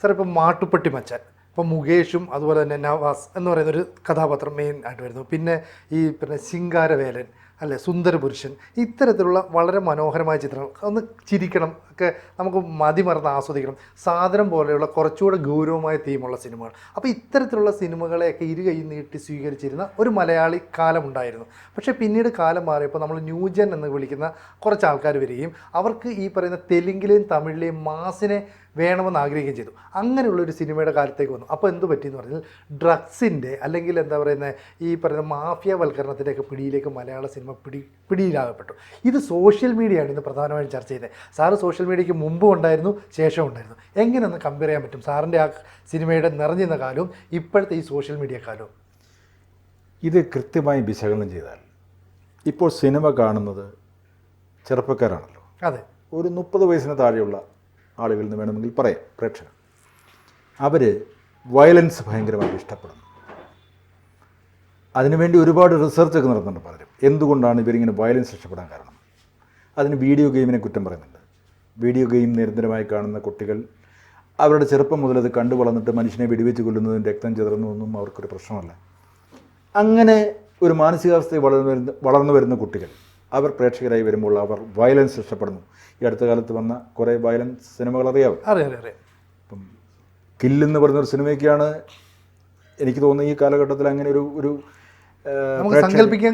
Sir ഇപ്പോൾ മാട്ടുപ്പെട്ടി മച്ചാൻ, ഇപ്പോൾ മുകേഷും അതുപോലെ തന്നെ നവാസ് എന്ന് പറയുന്നൊരു കഥാപാത്രം മെയിൻ ആയിട്ട് വരുന്നു. പിന്നെ ശിങ്കാരവേലൻ അല്ലേ, സുന്ദരപുരുഷൻ, ഇത്തരത്തിലുള്ള വളരെ മനോഹരമായ ചിത്രങ്ങൾ, ഒന്ന് ചിരിക്കണം ഒക്കെ, നമുക്ക് മതിമറന്ന് ആസ്വദിക്കണം സാധനം പോലെയുള്ള കുറച്ചുകൂടെ ഗൗരവമായ തീമുള്ള സിനിമകൾ. അപ്പോൾ ഇത്തരത്തിലുള്ള സിനിമകളെയൊക്കെ ഇരുകൈ നീട്ടി സ്വീകരിച്ചിരുന്ന ഒരു മലയാളി കാലമുണ്ടായിരുന്നു. പക്ഷേ പിന്നീട് കാലം മാറിയപ്പോൾ നമ്മൾ ന്യൂജൻ എന്ന് വിളിക്കുന്ന കുറച്ച് ആൾക്കാർ വരികയും അവർക്ക് ഈ പറയുന്ന തെലുങ്കിലെയും തമിഴിലെയും മാസിനെ വേണമെന്ന് ആഗ്രഹിക്കുകയും ചെയ്തു. അങ്ങനെയുള്ളൊരു സിനിമയുടെ കാലത്തേക്ക് വന്നു. അപ്പോൾ എന്ത് പറ്റിയെന്ന് പറഞ്ഞാൽ ഡ്രഗ്സിൻ്റെ അല്ലെങ്കിൽ എന്താ പറയുന്നത് ഈ പറയുന്ന മാഫിയവൽക്കരണത്തിൻ്റെയൊക്കെ പിടിയിലേക്ക് മലയാള സിനിമ പിടിയിലാകപ്പെട്ടു. ഇത് സോഷ്യൽ മീഡിയയാണ് ഇന്ന് പ്രധാനമായും ചർച്ച ചെയ്തത്. സാറ് സോഷ്യൽ മീഡിയയ്ക്ക് മുമ്പും ഉണ്ടായിരുന്നു, ശേഷവും ഉണ്ടായിരുന്നു. എങ്ങനെ ഒന്ന് കമ്പയർ ചെയ്യാൻ പറ്റും സാറിൻ്റെ ആ സിനിമയുടെ നിറഞ്ഞിരുന്ന കാലവും ഇപ്പോഴത്തെ ഈ സോഷ്യൽ മീഡിയ കാലവും? ഇത് കൃത്യമായി വിശകലനം ചെയ്താൽ ഇപ്പോൾ സിനിമ കാണുന്നത് ചെറുപ്പക്കാരാണല്ലോ. അതെ, ഒരു 30 വയസ്സിന് താഴെയുള്ള ആളുകളിൽ നിന്ന് വേണമെങ്കിൽ പറയാം, പ്രേക്ഷകർ. അവർ വയലൻസ് ഭയങ്കരമായിട്ട് ഇഷ്ടപ്പെടുന്നു. അതിനുവേണ്ടി ഒരുപാട് റിസർച്ചൊക്കെ നടത്തുന്നുണ്ട് പലരും. എന്തുകൊണ്ടാണ് ഇവരിങ്ങനെ വയലൻസ് ഇഷ്ടപ്പെടാൻ കാരണം? അതിന് വീഡിയോ ഗെയിമിനെ കുറ്റം പറയുന്നുണ്ട്. വീഡിയോ ഗെയിം നിരന്തരമായി കാണുന്ന കുട്ടികൾ അവരുടെ ചെറുപ്പം മുതൽ അത് കണ്ടു വളർന്നിട്ട് മനുഷ്യനെ വെടിവെച്ച് കൊല്ലുന്നതും രക്തം ചിതറുന്നതൊന്നും അവർക്കൊരു പ്രശ്നമല്ല. അങ്ങനെ ഒരു മാനസികാവസ്ഥയിൽ വളർന്നു വരുന്ന കുട്ടികൾ അവർ പ്രേക്ഷകരായി വരുമ്പോൾ അവർ വയലൻസ് ഇഷ്ടപ്പെടുന്നു. ഈ അടുത്ത കാലത്ത് വന്ന കുറേ വയലൻസ് സിനിമകൾ അറിയാം. ഇപ്പം കില്ലെന്ന് പറഞ്ഞൊരു സിനിമയ്ക്കാണ് എനിക്ക് തോന്നുന്നത് ഈ കാലഘട്ടത്തിൽ അങ്ങനെ ഒരു സങ്കല്പിക്കാൻ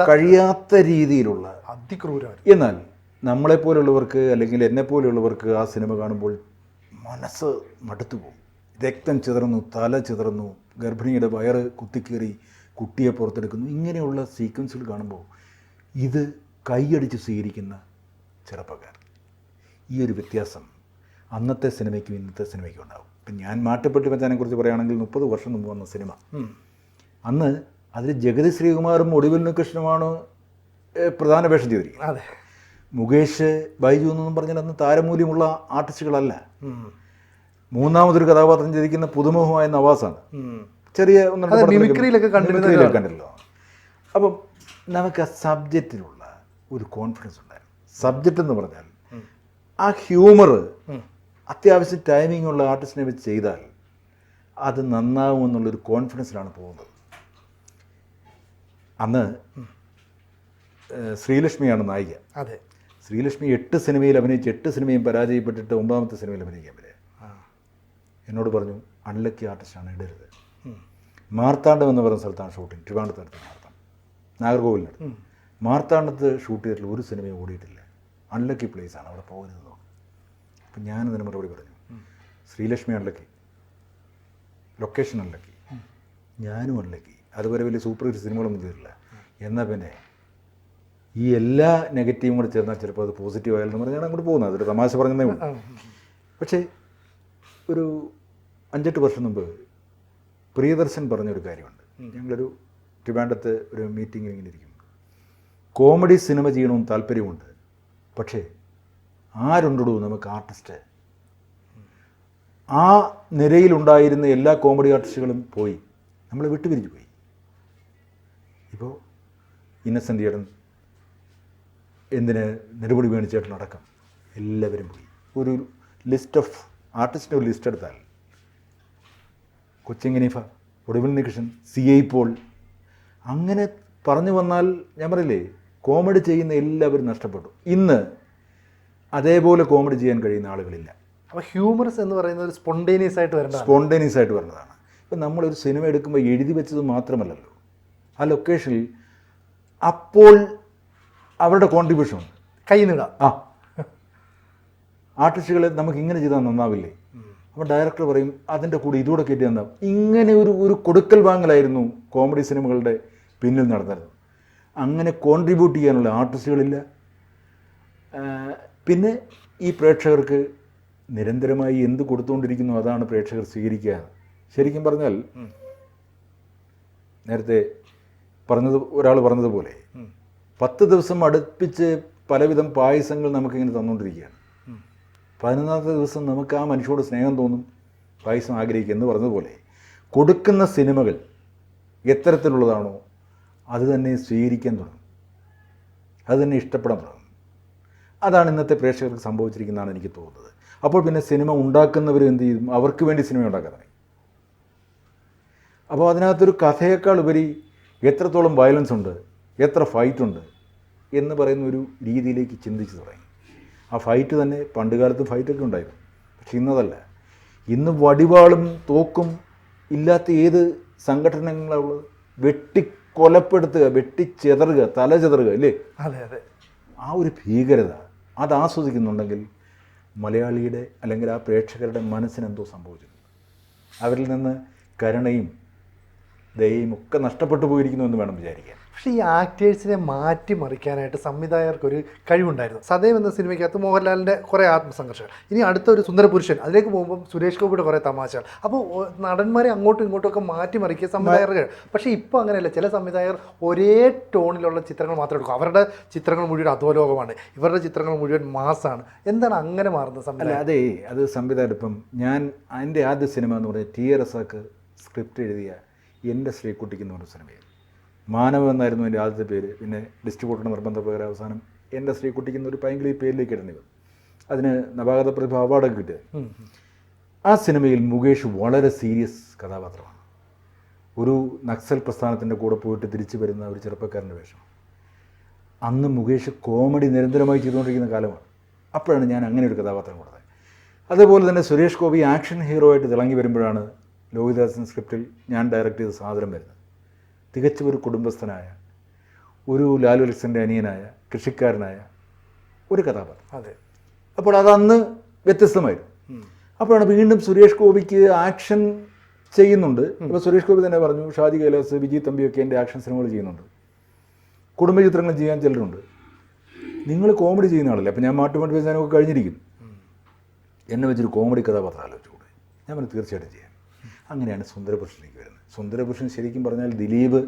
കഴിയാത്ത രീതിയിലുള്ള അതിക്രൂരമാണ്. എന്നാൽ നമ്മളെപ്പോലുള്ളവർക്ക് അല്ലെങ്കിൽ എന്നെപ്പോലുള്ളവർക്ക് ആ സിനിമ കാണുമ്പോൾ മനസ്സ് മടുത്തു പോകും. രക്തം ചിതറുന്നു, തല ചിതറുന്നു, ഗർഭിണിയുടെ വയറ് കുത്തിക്കീറി കുട്ടിയെ പുറത്തെടുക്കുന്നു. ഇങ്ങനെയുള്ള സീക്വൻസുകൾ കാണുമ്പോൾ ഇത് കൈയടിച്ച് സ്വീകരിക്കുന്ന ചെറുപ്പക്കാർ, ഈ ഒരു വ്യത്യാസം അന്നത്തെ സിനിമയ്ക്കും ഇന്നത്തെ സിനിമയ്ക്കും ഉണ്ടാകും. ഇപ്പം ഞാൻ മാട്ടുപ്പെട്ടി മച്ചാനെ കുറിച്ച് പറയുകയാണെങ്കിൽ 30 വർഷം മുമ്പ് വന്ന സിനിമ, അന്ന് അതിൽ ജഗതി ശ്രീകുമാറും ഒടുവിൽ കൃഷ്ണനുമാണ് പ്രധാന വേഷം ചെയ്തിരിക്കുന്നത്. അതെ, മുകേഷ്, ബൈജു എന്നൊന്നും പറഞ്ഞാൽ അന്ന് താരമൂല്യമുള്ള ആർട്ടിസ്റ്റുകളല്ല. മൂന്നാമതൊരു കഥാപാത്രം ചെയ്തിരിക്കുന്ന പുതുമുഖമായ നവാസാണ്. ചെറിയ മിമിക്രിയിലൊക്കെ കണ്ടല്ലോ. അപ്പം നമുക്ക് ആ സബ്ജക്റ്റിലുള്ള ഒരു കോൺഫിഡൻസ് ഉണ്ടായിരുന്നു. സബ്ജക്റ്റ് എന്ന് പറഞ്ഞാൽ ആ ഹ്യൂമർ അത്യാവശ്യം ടൈമിംഗ് ഉള്ള ആർട്ടിസ്റ്റിനെ വെച്ച് ചെയ്താൽ അത് നന്നാവുമെന്നുള്ളൊരു കോൺഫിഡൻസിലാണ് പോകുന്നത്. അന്ന് ശ്രീലക്ഷ്മിയാണ് നായിക. അതെ, ശ്രീലക്ഷ്മി 8 സിനിമയിൽ അഭിനയിച്ച് 8 സിനിമയും പരാജയപ്പെട്ടിട്ട് 9ാമത്തെ സിനിമയിൽ അഭിനയിക്കാൻ വരെ എന്നോട് പറഞ്ഞു, അൺലക്കി ആർട്ടിസ്റ്റാണ്, ഇടരുത്. മാർത്താണ്ഡം എന്ന് പറയുന്ന സ്ഥലത്താണ് ഷൂട്ടിങ്. ട്രിവാൻഡ്രത്ത് മാർത്താണ്ഡം, നാഗർകോവിലിനടുത്ത്. മാർത്താണ്ഡത്ത് ഷൂട്ട് ചെയ്തിട്ടുള്ള ഒരു സിനിമയും ഓടിയിട്ടില്ല. അൺലക്കി പ്ലേസാണ്, അവിടെ പോകരുതെന്ന് പറഞ്ഞു. അപ്പം ഞാനതിന് മറുപടി പറഞ്ഞു, ശ്രീലക്ഷ്മി അൺലക്കി, ലൊക്കേഷൻ അൺലക്കി, ഞാനും അൺലക്കി, അതുപോലെ വലിയ സൂപ്പർ ഹിറ്റ് സിനിമകളൊന്നും ചെയ്തിട്ടില്ല. എന്നാൽ പിന്നെ ഈ എല്ലാ നെഗറ്റീവും കൂടെ ചേർന്നാൽ ചിലപ്പോൾ അത് പോസിറ്റീവ് ആയാലും പറഞ്ഞാൽ ഞാൻ അങ്ങോട്ട് പോകുന്നത്. അതൊരു തമാശ പറഞ്ഞതേ ഉള്ളൂ. പക്ഷേ ഒരു 5-8 വർഷം മുമ്പ് പ്രിയദർശൻ പറഞ്ഞൊരു കാര്യമുണ്ട്. ഞങ്ങളൊരു ട്രിവാൻഡ്രത്ത് ഒരു മീറ്റിങ്ങിൽ ഇങ്ങനെ ഇരിക്കും. കോമഡി സിനിമ ചെയ്യണമെന്ന് താല്പര്യമുണ്ട്, പക്ഷേ ആരുണ്ടോ നമുക്ക് ആർട്ടിസ്റ്റ്? ആ നിരയിലുണ്ടായിരുന്ന എല്ലാ കോമഡി ആർട്ടിസ്റ്റുകളും പോയി, നമ്മളെ വിട്ടുപിരിഞ്ഞു പോയി. ഇപ്പോൾ ഇന്നസെൻ്റ് ചേട്ടൻ, എന്തിന് നെടുമുടി വേണിച്ചേട്ടനടക്കം എല്ലാവരും പോയി. ഒരു ലിസ്റ്റ് ഓഫ് ആർട്ടിസ്റ്റിൻ്റെ ഒരു ലിസ്റ്റ് എടുത്താൽ കൊച്ചിങ്ങനീഫ, ഒടുവിൽ കൃഷ്ണൻ, CI പോൾ, അങ്ങനെ പറഞ്ഞു വന്നാൽ ഞാൻ പറയില്ലേ, കോമഡി ചെയ്യുന്ന എല്ലാവരും നഷ്ടപ്പെട്ടു. ഇന്ന് അതേപോലെ കോമഡി ചെയ്യാൻ കഴിയുന്ന ആളുകളില്ല. അപ്പോൾ ഹ്യൂമറസ് എന്ന് പറയുന്നത് ഒരു സ്പോണ്ടേനിയസ് ആയിട്ട് വരുന്നതാണ്. ഇപ്പം നമ്മളൊരു സിനിമ എടുക്കുമ്പോൾ എഴുതി വെച്ചത് മാത്രമല്ലല്ലോ, ആ ലൊക്കേഷനിൽ അപ്പോൾ അവരുടെ കോൺട്രിബ്യൂഷൻ ഉണ്ട്. കൈനിടാം. ആർട്ടിസ്റ്റുകളെ നമുക്ക് ഇങ്ങനെ ചെയ്താൽ നന്നാവില്ലേ? അപ്പോൾ ഡയറക്ടർ പറയും അതിൻ്റെ കൂടെ ഇതുകൂടെ കയറ്റി തന്നാം. ഇങ്ങനെ ഒരു കൊടുക്കൽ വാങ്ങലായിരുന്നു കോമഡി സിനിമകളുടെ പിന്നിൽ നടന്നിരുന്നത്. അങ്ങനെ കോൺട്രിബ്യൂട്ട് ചെയ്യാനുള്ള ആർട്ടിസ്റ്റുകളില്ല. പിന്നെ ഈ പ്രേക്ഷകർക്ക് നിരന്തരമായി എന്ത് കൊടുത്തുകൊണ്ടിരിക്കുന്നു അതാണ് പ്രേക്ഷകർ സ്വീകരിക്കുക. ശരിക്കും പറഞ്ഞാൽ നേരത്തെ ഒരാൾ പറഞ്ഞതുപോലെ 10 ദിവസം അടുപ്പിച്ച് പലവിധം പായസങ്ങൾ നമുക്കിങ്ങനെ തന്നുകൊണ്ടിരിക്കുകയാണ്. 11ാമത്തെ ദിവസം നമുക്ക് ആ മനുഷ്യരോട് സ്നേഹം തോന്നും, പായസം ആഗ്രഹിക്കുക എന്ന് പറഞ്ഞതുപോലെ കൊടുക്കുന്ന സിനിമകൾ എത്തരത്തിലുള്ളതാണോ അത് തന്നെ സ്വീകരിക്കാൻ തുടങ്ങും, അത് തന്നെ ഇഷ്ടപ്പെടാൻ തുടങ്ങും. അതാണ് ഇന്നത്തെ പ്രേക്ഷകർക്ക് സംഭവിച്ചിരിക്കുന്നതാണ് എനിക്ക് തോന്നുന്നത്. അപ്പോൾ പിന്നെ സിനിമ ഉണ്ടാക്കുന്നവർ എന്ത് ചെയ്യും? അവർക്ക് വേണ്ടി സിനിമ ഉണ്ടാക്കാനായി. അപ്പോൾ അതിനകത്തൊരു കഥയേക്കാൾ ഉപരി എത്രത്തോളം വയലൻസ് ഉണ്ട്, എത്ര ഫൈറ്റുണ്ട് എന്ന് പറയുന്ന ഒരു രീതിയിലേക്ക് ചിന്തിച്ച് തുടങ്ങി. ആ ഫൈറ്റ് തന്നെ പണ്ട് കാലത്ത് ഫൈറ്റൊക്കെ ഉണ്ടായിരുന്നു, പക്ഷെ ഇന്നതല്ല. ഇന്ന് വടിവാളും തോക്കും ഇല്ലാത്ത ഏത് സംഘടനകളുള്ളത്? വെട്ടിക്കൊലപ്പെടുത്തുക, വെട്ടിച്ചെതറുക, തല ചെതറുക, അല്ലേ? അതെ അതെ. ആ ഒരു ഭീകരത അത് ആസ്വദിക്കുന്നുണ്ടെങ്കിൽ മലയാളിയുടെ അല്ലെങ്കിൽ ആ പ്രേക്ഷകരുടെ മനസ്സിനെന്തോ സംഭവിച്ചിട്ടുണ്ട്. അവരിൽ നിന്ന് കരുണയും ദയയും ഒക്കെ നഷ്ടപ്പെട്ടു പോയിരിക്കുന്നു എന്ന് വേണം വിചാരിക്കാൻ. പക്ഷേ ഈ ആക്ടേഴ്സിനെ മാറ്റിമറിക്കാനായിട്ട് സംവിധായകർക്കൊരു കഴിവുണ്ടായിരുന്നു. സദൈവ് എന്ന സിനിമയ്ക്കകത്ത് മോഹൻലാലിൻ്റെ കുറേ ആത്മസംഘർഷങ്ങൾ, ഇനി അടുത്തൊരു സുന്ദരപുരുഷൻ, അതിലേക്ക് പോകുമ്പം സുരേഷ് ഗോപിയുടെ കുറേ തമാശകൾ. അപ്പോൾ നടന്മാരെ അങ്ങോട്ടും ഇങ്ങോട്ടും ഒക്കെ മാറ്റിമറിക്കിയ സംവിധായകർ. പക്ഷേ ഇപ്പോൾ അങ്ങനെയല്ല. ചില സംവിധായകർ ഒരേ ടോണിലുള്ള ചിത്രങ്ങൾ മാത്രം എടുക്കും. അവരുടെ ചിത്രങ്ങൾ മുഴുവൻ അധോലോകമാണ്, ഇവരുടെ ചിത്രങ്ങൾ മുഴുവൻ മാസാണ്. എന്താണ് അങ്ങനെ മാറുന്നത് സംവിധായകർ? അതെ, അത് സംവിധായകർ. ഇപ്പം ഞാൻ എൻ്റെ ആദ്യ സിനിമ എന്ന് പറയുന്നത് ടി റസാക്ക് സ്ക്രിപ്റ്റ് എഴുതിയ എൻ്റെ ശ്രീകുട്ടിക്ക് എന്ന് പറഞ്ഞ സിനിമയാണ്. മാനവ് എന്നായിരുന്നു എൻ്റെ ആദ്യത്തെ പേര്. പിന്നെ ഡിസ്ട്രിബ്യൂട്ടറുടെ നിർബന്ധപ്രകാരം അവസാനം എൻ്റെ ശ്രീകുട്ടിക്ക് എന്നൊരു പൈങ്കിളി പേരിലേക്ക് ഇടേണ്ടി വന്നു. അതിന് നവാഗത പ്രതിഭ അവാർഡൊക്കെ കിട്ടിയത്. ആ സിനിമയിൽ മുകേഷ് വളരെ സീരിയസ് കഥാപാത്രമാണ്. ഒരു നക്സൽ പ്രസ്ഥാനത്തിൻ്റെ കൂടെ പോയിട്ട് തിരിച്ചു വരുന്ന ഒരു ചെറുപ്പക്കാരൻ്റെ വേഷം. അന്ന് മുകേഷ് കോമഡി നിരന്തരമായി ചെയ്തുകൊണ്ടിരിക്കുന്ന കാലമാണ്. അപ്പോഴാണ് ഞാൻ അങ്ങനെ ഒരു കഥാപാത്രം കൊടുത്തത്. അതേപോലെ തന്നെ സുരേഷ് ഗോപി ആക്ഷൻ ഹീറോ ആയിട്ട് തിളങ്ങി വരുമ്പോഴാണ് ലോഹിതദാസൻ സ്ക്രിപ്റ്റിൽ ഞാൻ ഡയറക്റ്റ് ചെയ്ത സാദരം വരുന്നത്. തികച്ചും ഒരു കുടുംബസ്ഥനായ, ഒരു ലാലു അലക്സിൻ്റെ അനിയനായ, കൃഷിക്കാരനായ ഒരു കഥാപാത്രം. അതെ. അപ്പോൾ അതന്ന് വ്യത്യസ്തമായിരുന്നു. അപ്പോഴാണ് വീണ്ടും സുരേഷ് ഗോപിക്ക് ആക്ഷൻ ചെയ്യുന്നുണ്ട്. ഇപ്പോൾ സുരേഷ് ഗോപി തന്നെ പറഞ്ഞു, ഷാജി കൈലാസ്, വിജയ് തമ്പിയൊക്കെ എൻ്റെ ആക്ഷൻ സിനിമകൾ ചെയ്യുന്നുണ്ട്, കുടുംബചിത്രങ്ങൾ ചെയ്യാൻ ചിലരുണ്ട്, നിങ്ങൾ കോമഡി ചെയ്യുന്ന ആളല്ലേ. അപ്പോൾ ഞാൻ മാട്ടുമാട്ടി വെച്ചാനൊക്കെ കഴിഞ്ഞിരിക്കും, എന്നെ വെച്ചൊരു കോമഡി കഥാപാത്രം ആലോചിച്ചുകൂടെ? ഞാൻ പറഞ്ഞു തീർച്ചയായിട്ടും ചെയ്യാം. അങ്ങനെയാണ് സുന്ദരപുരുഷനിലേക്ക് വരുന്നത്. സുന്ദരപുരുഷൻ ശരിക്കും പറഞ്ഞാൽ ദിലീപ്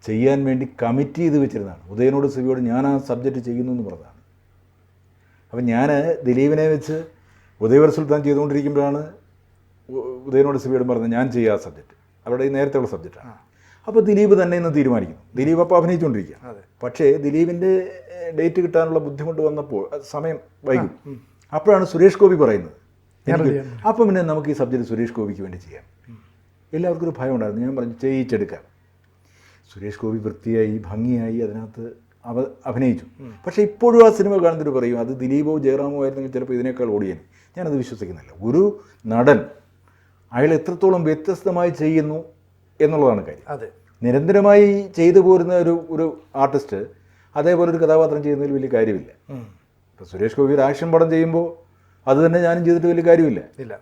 ചെയ്യാൻ വേണ്ടി കമ്മിറ്റ് ചെയ്ത് വെച്ചിരുന്നതാണ്. ഉദയനോട് സിബിയോട് ഞാൻ ആ സബ്ജക്റ്റ് ചെയ്യുന്നു എന്ന് പറഞ്ഞതാണ്. അപ്പം ഞാൻ ദിലീപിനെ വെച്ച് ഉദയവർ സുൽത്താൻ ചെയ്തുകൊണ്ടിരിക്കുമ്പോഴാണ് ഉദയനോട് സിബിയോടും പറഞ്ഞത് ഞാൻ ചെയ്യുക ആ സബ്ജക്റ്റ്, അവരുടെ ഈ നേരത്തെയുള്ള സബ്ജക്റ്റാണ്. അപ്പോൾ ദിലീപ് തന്നെ ഇന്ന് തീരുമാനിക്കുന്നു. ദിലീപ് അപ്പോൾ അഭിനയിച്ചുകൊണ്ടിരിക്കുക. പക്ഷേ ദിലീപിൻ്റെ ഡേറ്റ് കിട്ടാനുള്ള ബുദ്ധിമുട്ട് വന്നപ്പോൾ സമയം വൈകും. അപ്പോഴാണ് സുരേഷ് ഗോപി പറയുന്നത്, അപ്പം പിന്നെ നമുക്ക് ഈ സബ്ജക്റ്റ് സുരേഷ് ഗോപിക്ക് വേണ്ടി ചെയ്യാം. എല്ലാവർക്കും ഒരു ഭയം ഉണ്ടായിരുന്നു. ഞാൻ പറഞ്ഞു ചെയ്യിച്ചെടുക്കാം. സുരേഷ് ഗോപി വൃത്തിയായി ഭംഗിയായി അതിനകത്ത് അഭിനയിച്ചു. പക്ഷേ ഇപ്പോഴും ആ സിനിമ കാണുന്നവർ പറയും അത് ദിലീപോ ജയറാമോ ആയിരുന്നെങ്കിൽ ചിലപ്പോൾ ഇതിനേക്കാൾ ഓടിയേനെ. ഞാനത് വിശ്വസിക്കുന്നില്ല. ഒരു നടൻ അയാൾ എത്രത്തോളം വ്യത്യസ്തമായി ചെയ്യുന്നു എന്നുള്ളതാണ് കാര്യം. അതെ. നിരന്തരമായി ചെയ്തു പോരുന്ന ഒരു ആർട്ടിസ്റ്റ് അതേപോലെ ഒരു കഥാപാത്രം ചെയ്യുന്നതിൽ വലിയ കാര്യമില്ല. ഇപ്പോൾ സുരേഷ് ഗോപി ഒരു ആക്ഷൻ പടം ചെയ്യുമ്പോൾ അത് തന്നെ ഞാനും ചെയ്തിട്ട് വലിയ കാര്യമില്ല.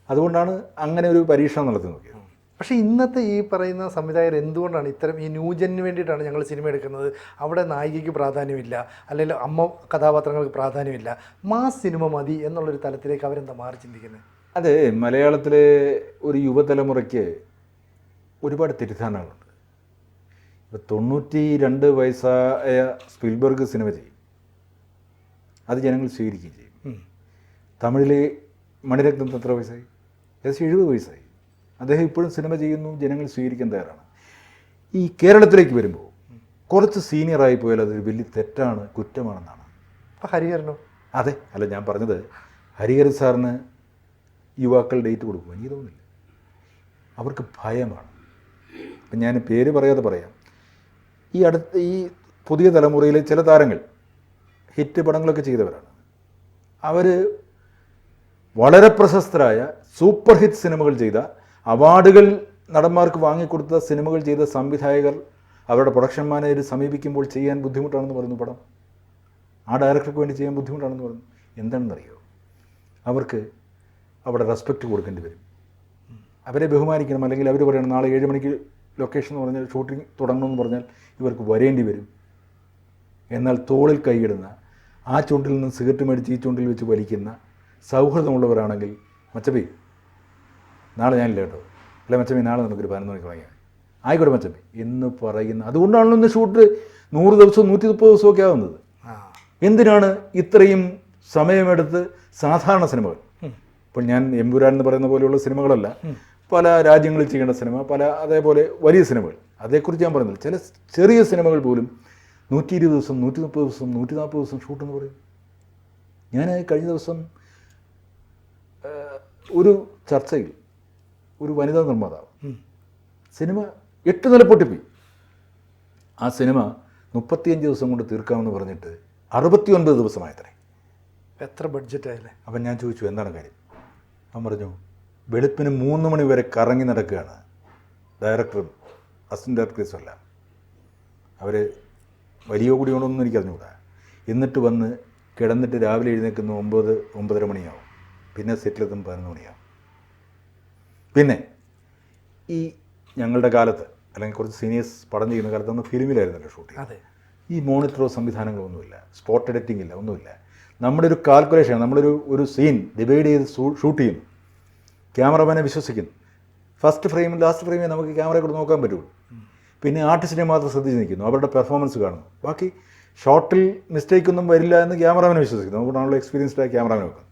അതുകൊണ്ടാണ് അങ്ങനെ ഒരു പരീക്ഷണം നടത്തി നോക്കിയത്. പക്ഷേ ഇന്നത്തെ ഈ പറയുന്ന സംവിധായകർ എന്തുകൊണ്ടാണ് ഇത്തരം ഈ ന്യൂജന് വേണ്ടിയിട്ടാണ് ഞങ്ങൾ സിനിമ എടുക്കുന്നത്, അവിടെ നായികയ്ക്ക് പ്രാധാന്യമില്ല, അല്ലെങ്കിൽ അമ്മ കഥാപാത്രങ്ങൾക്ക് പ്രാധാന്യമില്ല, മാസ് സിനിമ മതി എന്നുള്ളൊരു തലത്തിലേക്ക് അവരെന്താ മാറി ചിന്തിക്കുന്നത്? അതെ, മലയാളത്തിലെ ഒരു യുവതലമുറയ്ക്ക് ഒരുപാട് തെറ്റിദ്ധാരണകളുണ്ട്. ഇപ്പോൾ 92 വയസ്സായ സ്പിൽബർഗ് സിനിമ ചെയ്യും, അത് ജനങ്ങൾ സ്വീകരിക്കുകയും ചെയ്യും. തമിഴിലെ മണിരത്നം എത്ര വയസ്സായി? ഏകദേശം 70 വയസ്സായി. അദ്ദേഹം ഇപ്പോഴും സിനിമ ചെയ്യുന്നു, ജനങ്ങൾ സ്വീകരിക്കാൻ തയ്യാറാണ്. ഈ കേരളത്തിലേക്ക് വരുമ്പോൾ കുറച്ച് സീനിയറായി പോയാൽ അതൊരു വലിയ തെറ്റാണ്, കുറ്റമാണെന്നാണ്. അപ്പോൾ ഹരിഹരനോ? അതെ, അല്ല ഞാൻ പറഞ്ഞത് ഹരിഹരൻ സാറിന് യുവാക്കൾ ഡേറ്റ് കൊടുക്കും, എനിക്ക് തോന്നുന്നില്ല. അവർക്ക് ഭയമാണ്. അപ്പം ഞാൻ പേര് പറയാതെ പറയാം. ഈ പുതിയ തലമുറയിലെ ചില താരങ്ങൾ ഹിറ്റ് പടങ്ങളൊക്കെ ചെയ്തവരാണ്. അവർ വളരെ പ്രശസ്തരായ സൂപ്പർ ഹിറ്റ് സിനിമകൾ ചെയ്ത, അവാർഡുകൾ നടന്മാർക്ക് വാങ്ങിക്കൊടുത്ത സിനിമകൾ ചെയ്ത സംവിധായകർ അവരുടെ പ്രൊഡക്ഷൻ മാനേജർ സമീപിക്കുമ്പോൾ ചെയ്യാൻ ബുദ്ധിമുട്ടാണെന്ന് പറയുന്നു. പടം ആ ഡയറക്ടർക്ക് വേണ്ടി ചെയ്യാൻ ബുദ്ധിമുട്ടാണെന്ന് പറഞ്ഞു. എന്താണെന്നറിയോ? അവർക്ക് അവിടെ റെസ്പെക്റ്റ് കൊടുക്കേണ്ടി വരും, അവരെ ബഹുമാനിക്കണം. അല്ലെങ്കിൽ അവർ പറയണം നാളെ 7 മണിക്ക് ലൊക്കേഷൻ എന്ന് പറഞ്ഞാൽ ഷൂട്ടിംഗ് തുടങ്ങണമെന്ന് പറഞ്ഞാൽ ഇവർക്ക് വരേണ്ടി വരും. എന്നാൽ തോളിൽ കൈയിടുന്ന, ആ ചുണ്ടിൽ നിന്ന് സിഗരറ്റ് മേടിച്ച് ഈ ചുണ്ടിൽ വെച്ച് വലിക്കുന്ന സൗഹൃദമുള്ളവരാണെങ്കിൽ മച്ചപ്പി നാളെ ഞാനില്ല കേട്ടോ, അല്ല മച്ചപ്പി നാളെ നമുക്കൊരു 11 മണിക്ക് തുടങ്ങിയാൽ ആയിക്കോട്ടെ മച്ചപ്പി എന്ന് പറയുന്ന. അതുകൊണ്ടാണല്ലോ ഇന്ന് ഷൂട്ട് 100 ദിവസവും 130 ദിവസമൊക്കെ ആകുന്നത്. എന്തിനാണ് ഇത്രയും സമയമെടുത്ത് സാധാരണ സിനിമകൾ? ഇപ്പോൾ ഞാൻ എമ്പുരാൻ എന്ന് പറയുന്ന പോലെയുള്ള സിനിമകളല്ല, പല രാജ്യങ്ങളിൽ ചെയ്യേണ്ട സിനിമ, പല അതേപോലെ വലിയ സിനിമകൾ, അതേക്കുറിച്ച് ഞാൻ പറയുന്നില്ല. ചില ചെറിയ സിനിമകൾ പോലും 120 ദിവസം 130 ദിവസം 140 ദിവസം ഷൂട്ടെന്ന് പറയും. ഞാൻ കഴിഞ്ഞ ദിവസം ഒരു ചർച്ചയിൽ ഒരു വനിതാ നിർമ്മാതാവ് സിനിമ 8 നില പൊട്ടിപ്പോയി. ആ സിനിമ 35 ദിവസം കൊണ്ട് തീർക്കാമെന്ന് പറഞ്ഞിട്ട് 69 ദിവസമായത്രേ. എത്ര ബഡ്ജറ്റ് ആയല്ലേ? അപ്പം ഞാൻ ചോദിച്ചു എന്താണ് കാര്യം. അവൻ പറഞ്ഞു വെളുപ്പിന് 3 മണി വരെ കറങ്ങി നടക്കുകയാണ് ഡയറക്ടറും അസിസ്റ്റൻ്റ് ഡയറക്ടേഴ്സും എല്ലാം. അവർ വലിയ കൂടിയോണ്ടൊന്നും എനിക്കറിഞ്ഞുകൂടാ. എന്നിട്ട് വന്ന് കിടന്നിട്ട് രാവിലെ എഴുന്നേൽക്കുന്ന 9-9:30 മണിയാവും. പിന്നെ സെറ്റിലെത്തും 11 മണിയാവും. പിന്നെ ഈ ഞങ്ങളുടെ കാലത്ത് അല്ലെങ്കിൽ കുറച്ച് സീനിയേഴ്സ് പഠനം ചെയ്യുന്ന കാലത്ത് അന്ന് ഫിലിമിലായിരുന്നല്ലോ ഷൂട്ടിങ്. അതെ. ഈ മോണിറ്ററോ സംവിധാനങ്ങളൊന്നുമില്ല, സ്പോട്ട് എഡിറ്റിംഗ് ഇല്ല, ഒന്നുമില്ല. നമ്മുടെ ഒരു കാൽക്കുലേഷൻ, നമ്മളൊരു സീൻ ഡിവൈഡ് ചെയ്ത് ഷൂട്ട് ചെയ്യുന്നു, ക്യാമറമാനെ വിശ്വസിക്കുന്നു. ഫസ്റ്റ് ഫ്രെയിമും ലാസ്റ്റ് ഫ്രെയിമേ നമുക്ക് ക്യാമറയെ കൂടെ നോക്കാൻ പറ്റുള്ളൂ. പിന്നെ ആർട്ടിസ്റ്റിനെ മാത്രം ശ്രദ്ധിച്ച് നിൽക്കുന്നു, അവരുടെ പെർഫോമൻസ് കാണുന്നു. ബാക്കി ഷോട്ടിൽ മിസ്റ്റേക്ക് ഒന്നും വരില്ല എന്ന് ക്യാമറമാനെ വിശ്വസിക്കുന്നു. നമുക്കാണല്ലോ എക്സ്പീരിയൻസ്ഡായ ക്യാമറമാനെ വെക്കും.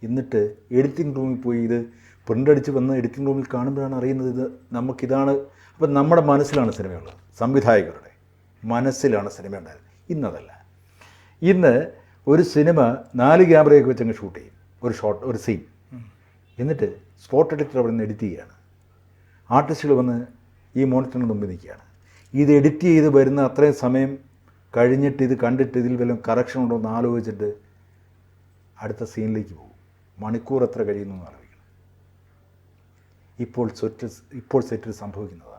എന്നിട്ട് എഡിറ്റിംഗ് റൂമിൽ പോയി ഇത് പ്രിൻ്റ് അടിച്ച് വന്ന് എഡിറ്റിംഗ് റൂമിൽ കാണുമ്പോഴാണ് അറിയുന്നത് ഇത് നമുക്കിതാണ്. അപ്പം നമ്മുടെ മനസ്സിലാണ് സിനിമയുള്ളത്, സംവിധായകരുടെ മനസ്സിലാണ് സിനിമ ഉണ്ടായത്. ഇന്നതല്ല. ഇന്ന് ഒരു സിനിമ 4 ക്യാമറയൊക്കെ വെച്ചങ്ങ് ഷൂട്ട് ചെയ്യും, ഒരു സീൻ. എന്നിട്ട് സ്പോട്ട് എഡിറ്റർ അവിടെ നിന്ന് എഡിറ്റ് ചെയ്യുകയാണ്. ആർട്ടിസ്റ്റുകൾ വന്ന് ഈ മോണിറ്ററിന് മുമ്പിൽ നിൽക്കുകയാണ്. ഇത് എഡിറ്റ് ചെയ്ത് വരുന്ന അത്രയും സമയം കഴിഞ്ഞിട്ട് ഇത് കണ്ടിട്ട് ഇതിൽ വല്ലതും കറക്ഷൻ ഉണ്ടോ എന്ന് ആലോചിച്ചിട്ട് അടുത്ത സീനിലേക്ക് പോകും. മണിക്കൂർ എത്ര കഴിയുന്നു എന്ന് ആലോചിക്കണം. ഇപ്പോൾ സെറ്റിൽ സംഭവിക്കുന്നതാണ്.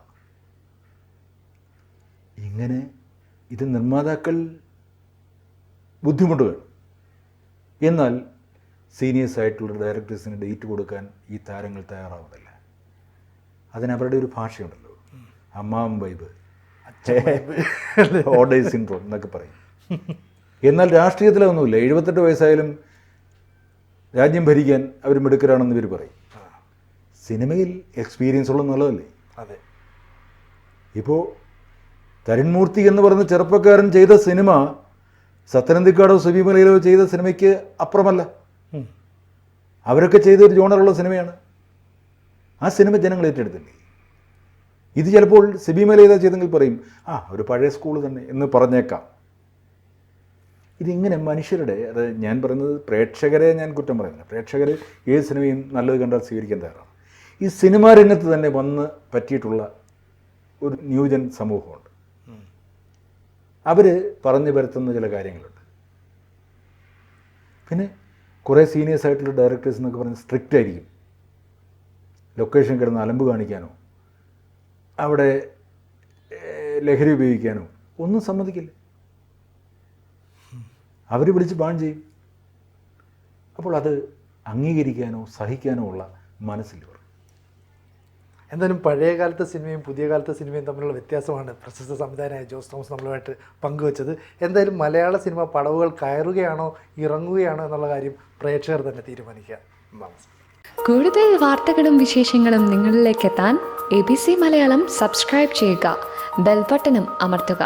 ഇങ്ങനെ ഇത് നിർമ്മാതാക്കൾ ബുദ്ധിമുട്ടുകൾ. എന്നാൽ സീനിയേഴ്സ് ആയിട്ടുള്ള ഡയറക്ടേഴ്സിന് ഡേറ്റ് കൊടുക്കാൻ ഈ താരങ്ങൾ തയ്യാറാവുന്നില്ല. അതിനവരുടെ ഒരു ഭാഷയുണ്ടല്ലോ, അമ്മാം വൈബ്, ഓഡേ സിൻഡ്രോം എന്നൊക്കെ പറയും. എന്നാൽ രാഷ്ട്രീയത്തിലൊന്നുമില്ല. 78 വയസ്സായാലും രാജ്യം ഭരിക്കാൻ അവർ മിടുക്കരാണെന്ന് ഇവർ പറയും. സിനിമയിൽ എക്സ്പീരിയൻസ് ഉള്ളത് നല്ലതല്ലേ? അതെ. ഇപ്പോൾ തരുൺമൂർത്തി എന്ന് പറയുന്ന ചെറുപ്പക്കാരൻ ചെയ്ത സിനിമ സത്യനന്ദിക്കാടോ സുബിമലയിലോ ചെയ്ത സിനിമയ്ക്ക് അപ്പുറമല്ല. അവരൊക്കെ ചെയ്തൊരു ജോണറുള്ള സിനിമയാണ്. ആ സിനിമ ജനങ്ങൾ ഏറ്റെടുത്തില്ലേ? ഇത് ചിലപ്പോൾ സുബിമലയില ചെയ്തെങ്കിൽ പറയും ഒരു പഴയ സ്കൂൾ തന്നെ എന്ന് പറഞ്ഞേക്കാം. ഇതിങ്ങനെ മനുഷ്യരുടെ, അത് ഞാൻ പറയുന്നത് പ്രേക്ഷകരെ ഞാൻ കുറ്റം പറയുന്നില്ല. പ്രേക്ഷകർ ഏത് സിനിമയും നല്ലത് കണ്ടാൽ സ്വീകരിക്കാൻ തയ്യാറാണ്. ഈ സിനിമാ രംഗത്ത് തന്നെ വന്ന് പറ്റിയിട്ടുള്ള ഒരു ന്യൂജൻ സമൂഹമുണ്ട്. അവർ പറഞ്ഞു വരുത്തുന്ന ചില കാര്യങ്ങളുണ്ട്. പിന്നെ കുറേ സീനിയേഴ്സ് ആയിട്ടുള്ള ഡയറക്ടേഴ്സ് എന്നൊക്കെ പറഞ്ഞ് സ്ട്രിക്റ്റ് ആയിരിക്കും. ലൊക്കേഷൻ കിടന്ന് അലമ്പ് കാണിക്കാനോ അവിടെ ലഹരി ഉപയോഗിക്കാനോ ഒന്നും സമ്മതിക്കില്ല. അവർ വിളിച്ച് ബാൻ ചെയ്യും. അപ്പോൾ അത് അംഗീകരിക്കാനോ സഹിക്കാനോ ഉള്ള മനസ്സില്ല. എന്തായാലും പഴയ കാലത്തെ സിനിമയും പുതിയ കാലത്തെ സിനിമയും തമ്മിലുള്ള വ്യത്യാസമാണ് പ്രശസ്ത സംവിധായകനായ ജോസ് തോമസ് നമ്മളുമായിട്ട് പങ്കുവച്ചത്. എന്തായാലും മലയാള സിനിമ പടവുകൾ കയറുകയാണോ ഇറങ്ങുകയാണോ എന്നുള്ള കാര്യം പ്രേക്ഷകർ തന്നെ തീരുമാനിക്കുക. കൂടുതൽ വാർത്തകളും വിശേഷങ്ങളും നിങ്ങളിലേക്ക് എത്താൻ ABC മലയാളം സബ്സ്ക്രൈബ് ചെയ്യുക, ബെൽ ബട്ടണും അമർത്തുക.